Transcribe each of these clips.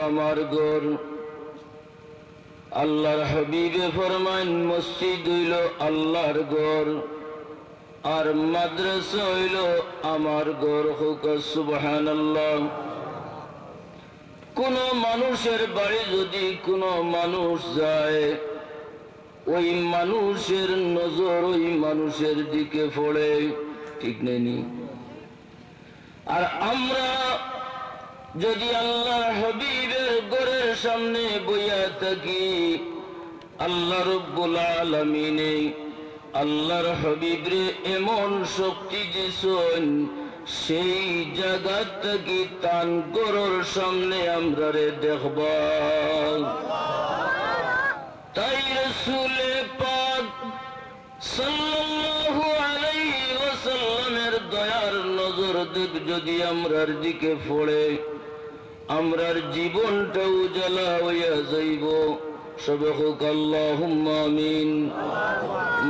আমার ঘর আল্লাহর হাবিবে ফরমান মসজিদ হইল আল্লাহর ঘর আর মাদ্রাসা হইল আমার ঘর। হোক সুবহানাল্লাহ। কোন মানুষের বাড়ি যদি কোন মানুষ যায়, ওই মানুষের নজর ওই মানুষের দিকে পড়ে, ঠিক নেই? আর আমরা যদি আল্লাহ হাবিবের ঘরের সামনে বইয়া থাকি, আল্লাহ রব্বুল আলামিনে আল্লাহর হাবিবরে এমন শক্তি দিছেন, সেই জায়গা থেকে তান ঘরের সামনে আমরা রে দেখব। তাই রাসূল পাক সাল্লাল্লাহু আলাইহি ওয়াসাল্লামের দয়ার নজর যদি আমরার দিকে পড়ে, আমরার জীবনটা উজালা হইয়া যাইব। সবে হোক আল্লাহুম্মা আমিন।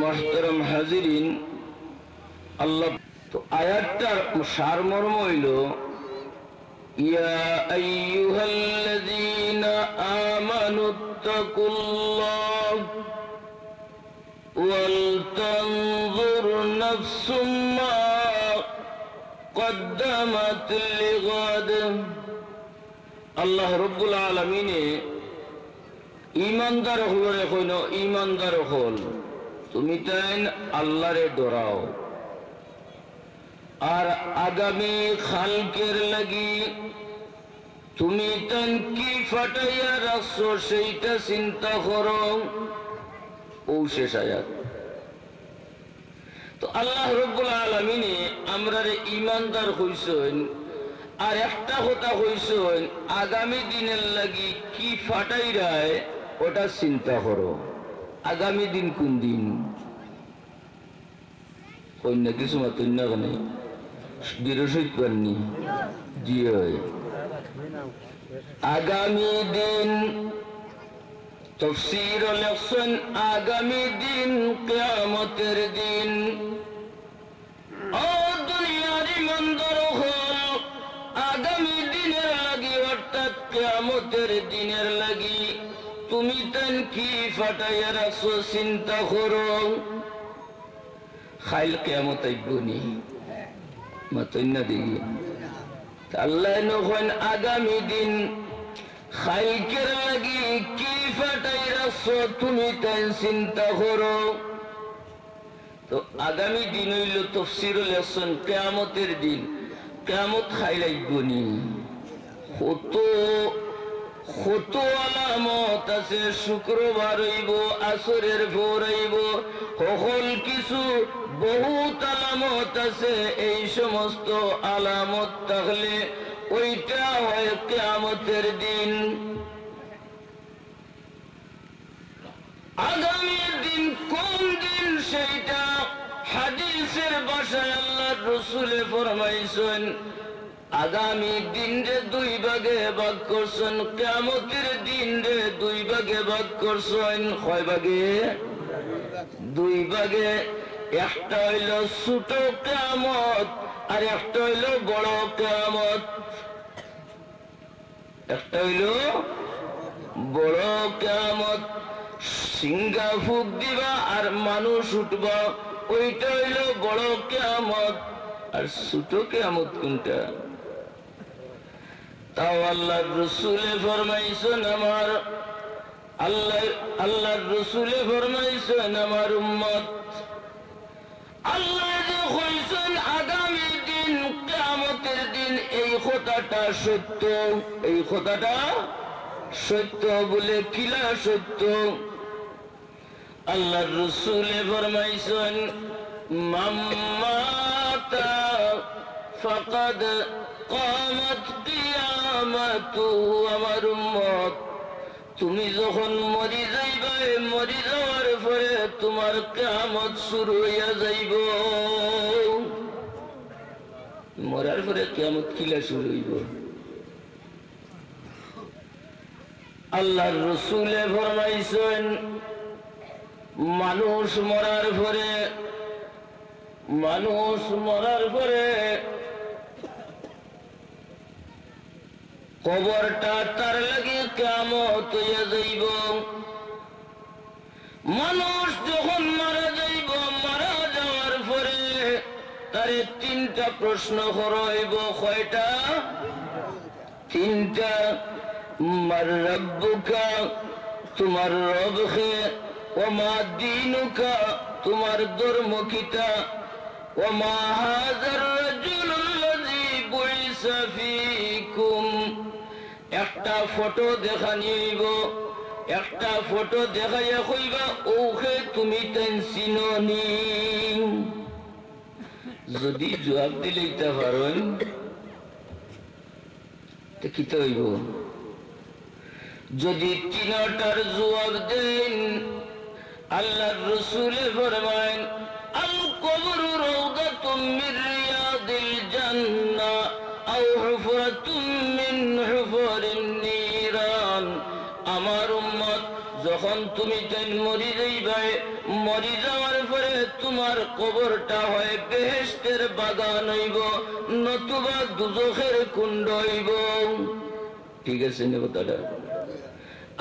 মুহতারাম হাজিরিন, আল্লাহ তো আয়াতটার সারমর্ম হইল, ইয়া আইয়ুহাল্লাযীনা আমানুত্তাকুল্লাহ ওয়াল তানজুর নাফসুম মা কদ্দামাত লিগাদ। আল্লাহ রব্বুল আলামিনে ইমানদার হলে কইনো, ইমানদার হল তুমি তাই আল্লাহরে ডরাও, আর আগামী খালকের লাগি তুমি তাই কি ফাটাইয়া রাখছো সেইটা চিন্তা করো। ও শেষ আয়াত। তো আল্লাহ রব্বুল আলামিনে আমরারে ইমানদার হইছেন, আর একটা কথা হইছেন আগামী দিনের লাগি কি ফাটাই রায় ওটা চিন্তা করো। আগামী দিন কোন দিন কন্যা কিছু মাতন্য কেন বিরসিত পাননি? জি হয়, আগামী দিন তাফসীর লেখছেন আগামী দিন কিয়ামতের দিন। ও দুনিয়ার ইমানদার হল, আগামী দিনের লাগি অর্থাৎ কিয়ামতের দিনের লাগি তুমি তান কি ফাটাইয়া রাখছো চিন্তা করো। খাইল কিয়ামত আইবনি মাতন্য দিই। আল্লাহ নখন আগামী দিন খাইকের লাগি কি ফাটাই রাখছো তুমি তাই চিন্তা করো। তো আগামী দিন হইল তাফসীরুল হাসান কিয়ামতের দিন। কিয়ামত খাইল আইবনি, কত আলামত আছে। শুক্রবার হইব, আসরের ভোর হইব, সকল কিছু বহুত আলামত আছে। এই সমস্ত আলামত থাকলে ওইটা হয় কিয়ামতের দিন। আগামী দিন কোন দিন সেইটা হাদিসের ভাষায় আল্লাহর রাসূল ফরমাইছেন, আগামী দিন রে দুই ভাগে ভাগ করছেন। কিয়ামতের দিন রে দুই ভাগে ভাগ করছেন। কয় ভাগে? দুই ভাগে। একটা হইল ছোট কিয়ামত আর একটা হইল বড় কিয়ামত। একটা হইল বড় কিয়ামত, সিংহা ফুক দিবা আর মানুষ উঠবা, ওইটা হইল বড় কিয়ামত। আর ছোট কিয়ামত কোনটা? তাও আল্লাহর রাসূল ফরমাইছেন, আমার আল্লাহর রাসূল ফরমাইছেন আমার উম্মত, আল্লাহ যে কইছেন আগামী দিন কিয়ামতের দিন, এই কথাটা সত্য। এই কথাটা সত্য বলে কিলা সত্য? আল্লাহর রাসূল ফরমাইছেন, মান মাতা ফাকাদ কামাত কিয়ামাতু। আমার উম্মত, তুমি যখন মরি যাইবে, মরি যাওয়ার পরে তোমার কিয়ামত শুরু হইয়া যাইব। মরার পরে কিয়ামত কিলা শুরু হইব? আল্লাহর রাসূল ফরমাইছেন, মানুষ মরার পরে কবরটা তার লাগে কিয়ামত হইয়া যাইব। মানুষ যখন মারা যাইব, মারা যাওয়ার পরে তারে তিনটা প্রশ্ন হইব। কয়টা? তিনটা। মার রব্বুকা, তোমার রব কে? ওয়া মা দীনুকা, তোমার ধর্ম কিটা? ওয়া মা হাযার রাজুলুল্লাযী বুইসা ফীকুম। একটা ফটো দেখানিব, একটা ফটো দেখাইয়া কইবা ওকে তুমি তেন চিননি। যদি জবাব দিলেইতে পারেন তো কি হইব? যদি তিনটার জবাব দেন, আল্লাহর রাসূলে ফরমায়েন আল কবরু রাউদাতুম মির রিয়াদিল জান্নাহ আও হুফরাতুম মিন হুফারিন নিরান। আমার উম্মত যখন তুমি তেন মরি যাইবে, মরি যাওয়ার পরে তোমার কবরটা হয় বেহেশতের বাগান হইব, নতুবা দুজখের কুণ্ড হইব। ঠিক আছে না কথাটা?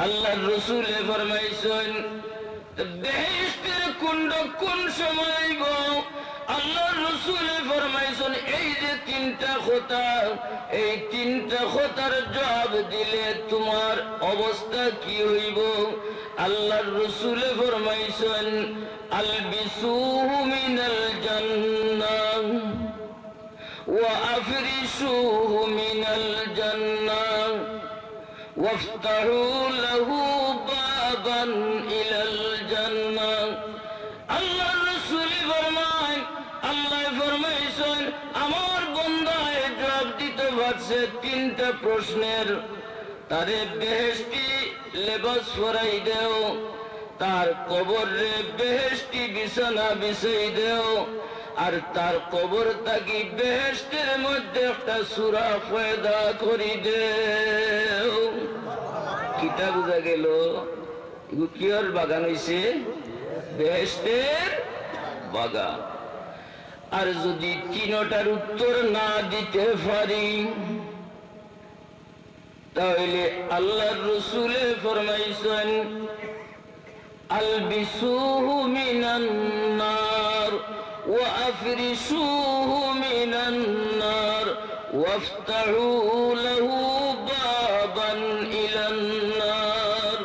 আল্লাহর রাসূলে ফরমাইছেন বেহেশতের কুণ্ড কোন সময় হইব? আল্লাহর রাসূলে ফরমাইছেন এই যে তিনটা কথা, এই তিনটা কথার জবাব দিলে তোমার অবস্থা কি হইব? আল্লাহর রাসূলে ফরমাইছেন আলবিসুহু মিনাল জান্নাহ ওয়া আফরিশুহু মিনাল জান্নাহ ওয়াফতাহু লাহু বাবান ইলাল জান্নাহ। আল্লাহর রাসূল ফরমান, আল্লাহ ফরমাইছেন আমার বান্দায় জবাব দিতে পারছে তিনটা প্রশ্নের, তারে বেহেশতি লেবাস পরাই দেও, তার কবরে বেহেশতি বিছানা বিছাই দেও, আর তার কবর থাকি বেহেশতের মধ্যে একটা সূরা পয়দা করি দেও। কিতা বুঝা গেল? এগুলো কিয়র বাগান হইছে? বেহেশতের বাগান। আর যদি তিনটার উত্তর না দিতে পারি, তাহলে আল্লাহর রাসূলে ফরমাইছেন আলবিসুহু মিনান নার ওয়া আফরিশুহু মিনান নার ওয়াফতাহু লাহু বাবান ইলান নার।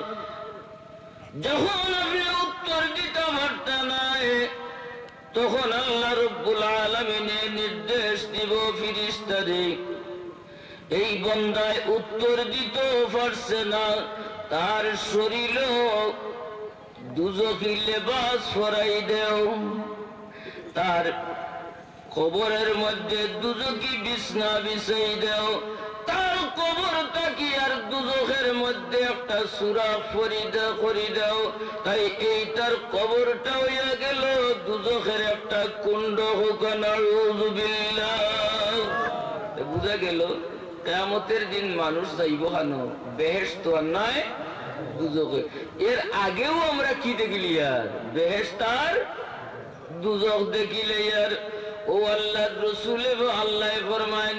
যখন আপনি উত্তর দিতে পারতেন না, তখন আল্লাহ রাব্বুল আলামিনের নির্দেশ দিব ফেরেশতারে, এই বান্দায় উত্তর দিতে পারছে না, তার শরীরে দুজখি লেবাস পরাই দেও, তার কবরের মধ্যে দুজখি বিছনা বিছাই দেও, তার কবরটা কি আর দুজখের মধ্যে একটা সূরা ফরিদা করি দাও। তাই এই তার কবরটা হইয়া গেল দুজখের একটা কুণ্ড। হোক নাউযুবিল্লাহ। বুঝা গেল কিয়ামতের দিন মানুষ যাইব হানো বেহেশত আর নয় দুজখে। এর আগেও আমরা কি দেখিলি আর বেহেশত আর দুজখ দেখিলে আর। ও আল্লাহর রাসূলে আল্লাহ ফরমান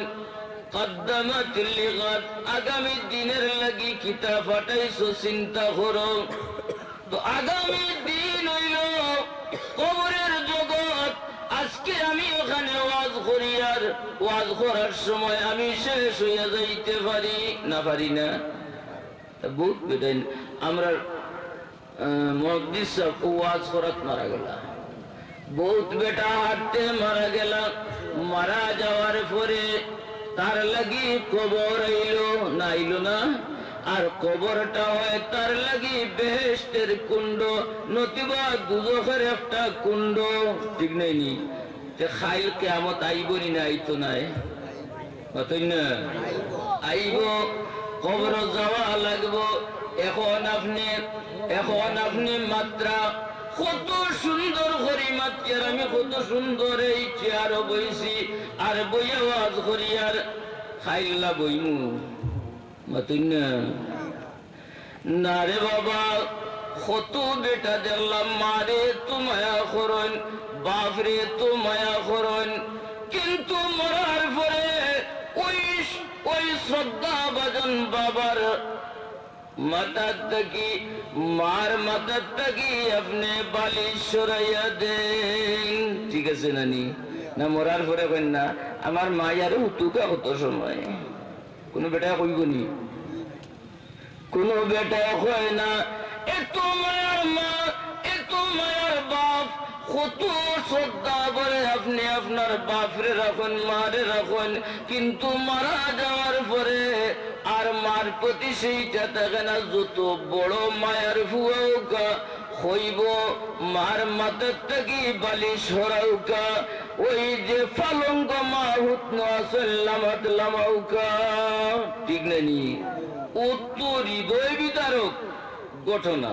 কদ্দামাতিল লিগাদ, আগামী দিনের লাগি কিতাব পাঠাইছো, চিন্তা করো। তো আগামী দিন হইল কবরের জগৎ। আজকে আমি ওখানে ওয়াজ করি, আর ওয়াজ করার সময় আমি শেষ হইয়া যাইতে পারি না, পারি না? বহুত বেটাইন আমরা মুহাদ্দিস সাহেব ওয়াজ করাত মারা গেলা, বহুত বেটা হাঁটতে মারা গেলা। মারা যাওয়ার পরে তার লাগি কবর আইলো না, আইলো না? আর কবরটা হয় তার লাগি বেহেশতের কুণ্ড, নতুবা দুজখের একটা কুণ্ড। ঠিক নাইনি? খাইল কিয়ামত আইবনি না? আইতো নাই? কতই না আইব, কবর যাওয়া লাগবো। এখন আপনি মাত্রা কত সুন্দর করি মাত্রার, আমি কত সুন্দর এই চেয়ার বইছি আর বইয়া ওয়াজ করি, আর খাইল্লা বইমু মাতুই না রে বাবা। কত বেটা দেখলাম মারে তো মায়া করন, বাপরে তো মায়া করন, কিন্তু মরার পরে ওই শ্রদ্ধা মহাজন বাবার মাথার থাকি মার মাথার থাকি আপনি বালিশ সরাইয়া দেন। ঠিক আছে নানি? না মরার পরে কেন না আমার মা আর উতুকা কত সময় কোন বেটা কইব নি? কোন বেটা হয় না। এত মায়ার মা, এত মায়ার বাপ, কত শ্রদ্ধা করে আপনি আপনার বাপরে রাখুন, মারে রাখুন, কিন্তু মারা যাওয়ার পরে আর মার প্রতি সেইটা থাকে না। যত বড় মায়ার ফুয়াউকা হইব মার মাথার থেকে বালিশ হরাউকা, ওই যে ফালঙ্গ মা হুতন আসল্লামাত লামাউকা। ঠিক না নি? অত হৃদয় বিদারক ঘটনা।